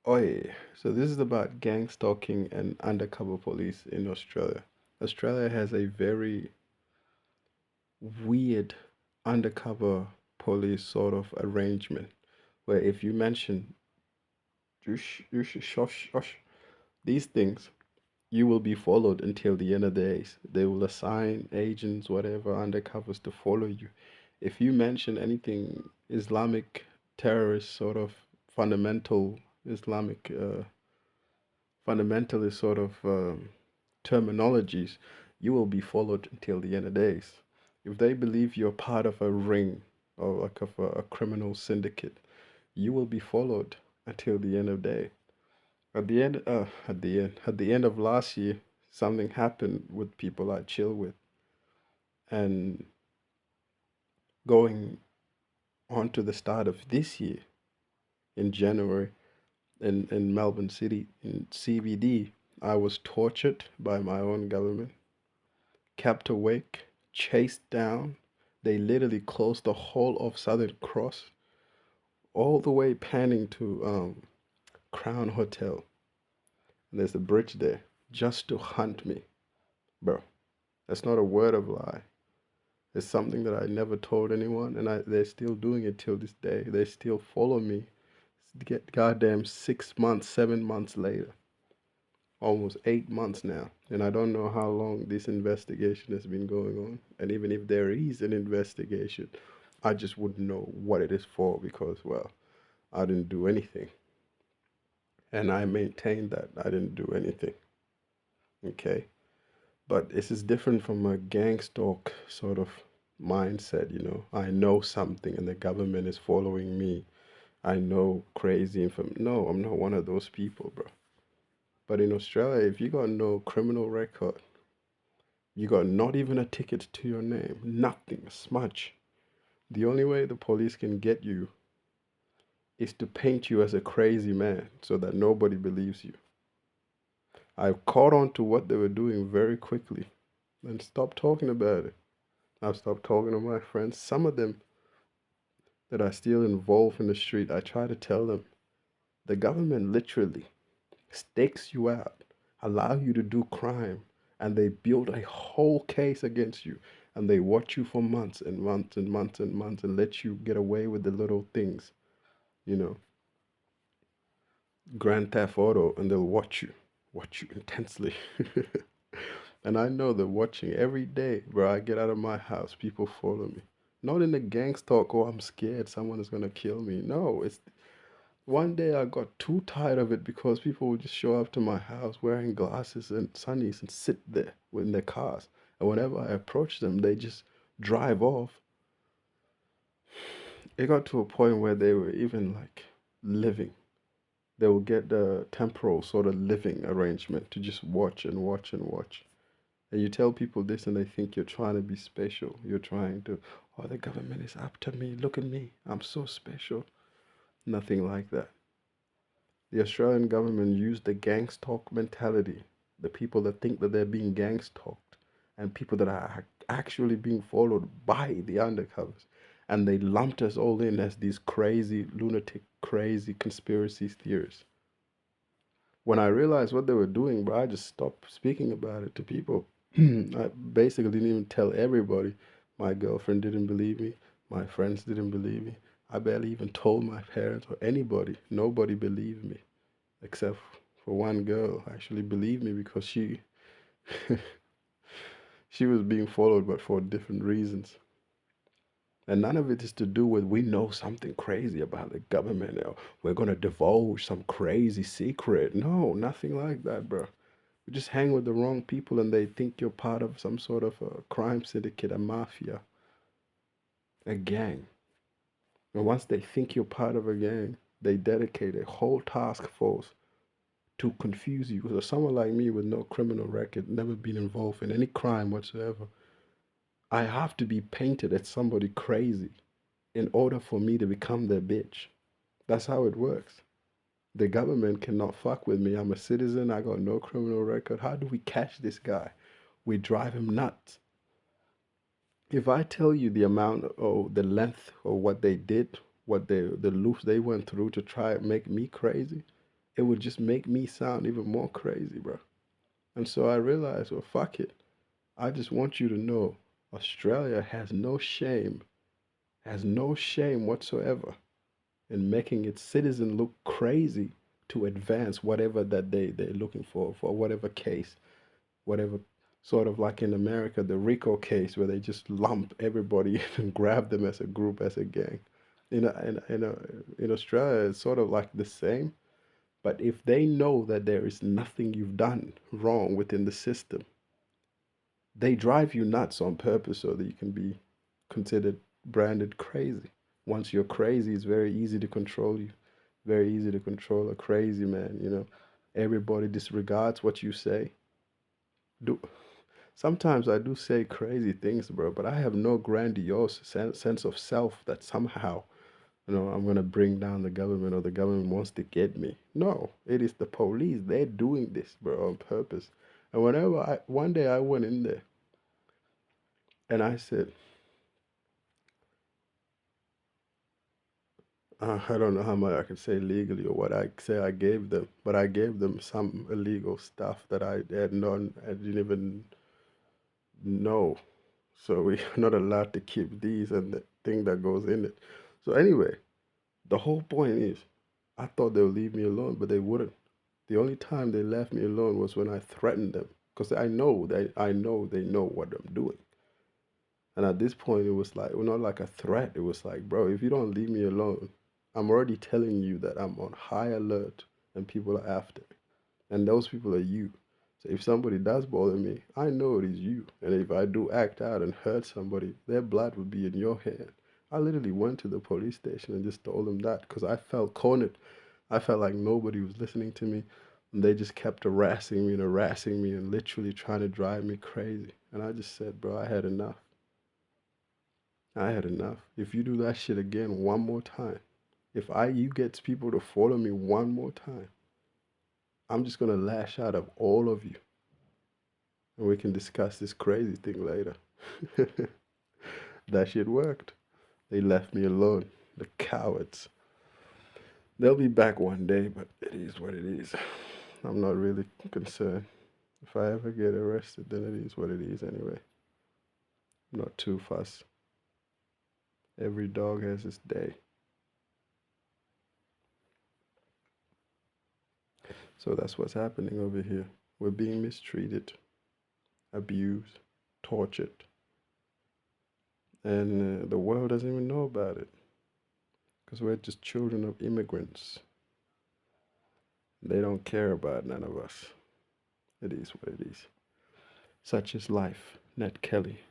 Oh yeah. So this is about gang stalking and undercover police in Australia. Australia has a very weird undercover police sort of arrangement where if you mention shush, shush, these things, you will be followed until the end of the days. They will assign agents, whatever, undercovers to follow you. If you mention anything Islamic terrorist sort of fundamental Islamic fundamentalist sort of terminologies, you will be followed until the end of days. If they believe you're part of a ring or like of a criminal syndicate, you will be followed until the end of day. At the end of last year, something happened with people I chill with, and going on to the start of this year in January in Melbourne City in CBD, I was tortured by my own government, kept awake, chased down. They literally closed the whole of Southern Cross all the way panning to Crown Hotel. And there's a bridge there just to hunt me, bro. That's not a word of lie. It's something that I never told anyone, and they're still doing it till this day. They still follow me. Get goddamn 6 months, 7 months later, almost 8 months now, and I don't know how long this investigation has been going on. And even if there is an investigation, I just wouldn't know what it is for because, well, I didn't do anything, and I maintain that I didn't do anything. Okay, but this is different from a gang stalk sort of mindset. I know something, and the government is following me. I know crazy information. No, I'm not one of those people, bro. But in Australia, if you got no criminal record, you got not even a ticket to your name, nothing, a smudge. The only way the police can get you is to paint you as a crazy man so that nobody believes you. I caught on to what they were doing very quickly and stopped talking about it. I've stopped talking to my friends. Some of them that are still involved in the street, I try to tell them the government literally stakes you out, allow you to do crime, and they build a whole case against you, and they watch you for months and months and months and months and let you get away with the little things, you know, Grand Theft Auto, and they'll watch you intensely. And I know they're watching every day where I get out of my house, people follow me. Not in the gang stalk, oh, I'm scared someone is gonna kill me. No, it's one day I got too tired of it because people would just show up to my house wearing glasses and sunnies and sit there in their cars. And whenever I approach them, they just drive off. It got to a point where they were even like living. They would get the temporal sort of living arrangement to just watch and watch and watch. And you tell people this and they think you're trying to be special. You're trying to, oh, the government is after me. Look at me. I'm so special. Nothing like that. The Australian government used the gang stalk mentality, the people that think that they're being gang stalked, and people that are actually being followed by the undercovers. And they lumped us all in as these crazy, lunatic, crazy conspiracy theorists. When I realized what they were doing, bro, I just stopped speaking about it to people. I basically didn't even tell everybody. My girlfriend didn't believe me. My friends didn't believe me. I barely even told my parents or anybody. Nobody believed me except for one girl actually believed me because she was being followed but for different reasons. And none of it is to do with we know something crazy about the government or we're gonna divulge some crazy secret. No, nothing like that, bro. You just hang with the wrong people and they think you're part of some sort of a crime syndicate, a mafia, a gang. And once they think you're part of a gang, they dedicate a whole task force to confuse you. So someone like me with no criminal record, never been involved in any crime whatsoever, I have to be painted as somebody crazy in order for me to become their bitch. That's how it works. The government cannot fuck with me. I'm a citizen. I got no criminal record. How do we catch this guy? We drive him nuts. If I tell you the amount or the length of what they did, the loops they went through to try and make me crazy, it would just make me sound even more crazy, bro. And so I realized, well, fuck it. I just want you to know Australia has no shame whatsoever in making its citizen look crazy to advance whatever that they're looking for whatever case, whatever sort of like in America, the RICO case where they just lump everybody and grab them as a group, as a gang. In Australia, it's sort of like the same. But if they know that there is nothing you've done wrong within the system, they drive you nuts on purpose so that you can be considered branded crazy. Once you're crazy, it's very easy to control you. Very easy to control a crazy man, you know. Everybody disregards what you say. Do Sometimes I do say crazy things, bro, but I have no grandiose sense of self that somehow, I'm gonna bring down the government or the government wants to get me. No, it is the police. They're doing this, bro, on purpose. And one day I went in there and I said, I don't know how much I can say legally or what I say I gave them, but I gave them some illegal stuff that I didn't even know. So we're not allowed to keep these and the thing that goes in it. So anyway, the whole point is, I thought they would leave me alone, but they wouldn't. The only time they left me alone was when I threatened them, because I know they know what I'm doing. And at this point, it was like, well, not like a threat. It was like, bro, if you don't leave me alone, I'm already telling you that I'm on high alert and people are after me. And those people are you. So if somebody does bother me, I know it is you. And if I do act out and hurt somebody, their blood would be in your hand. I literally went to the police station and just told them that because I felt cornered. I felt like nobody was listening to me. And they just kept harassing me and literally trying to drive me crazy. And I just said, bro, I had enough. I had enough. If you do that shit again one more time, if you get people to follow me one more time, I'm just gonna lash out of all of you, and we can discuss this crazy thing later. That shit worked. They left me alone. The cowards. They'll be back one day, but it is what it is. I'm not really concerned. If I ever get arrested, then it is what it is anyway. I'm not too fussed. Every dog has its day. So that's what's happening over here. We're being mistreated, abused, tortured, and the world doesn't even know about it because we're just children of immigrants. They don't care about none of us. It is what it is. Such is life. Ned Kelly.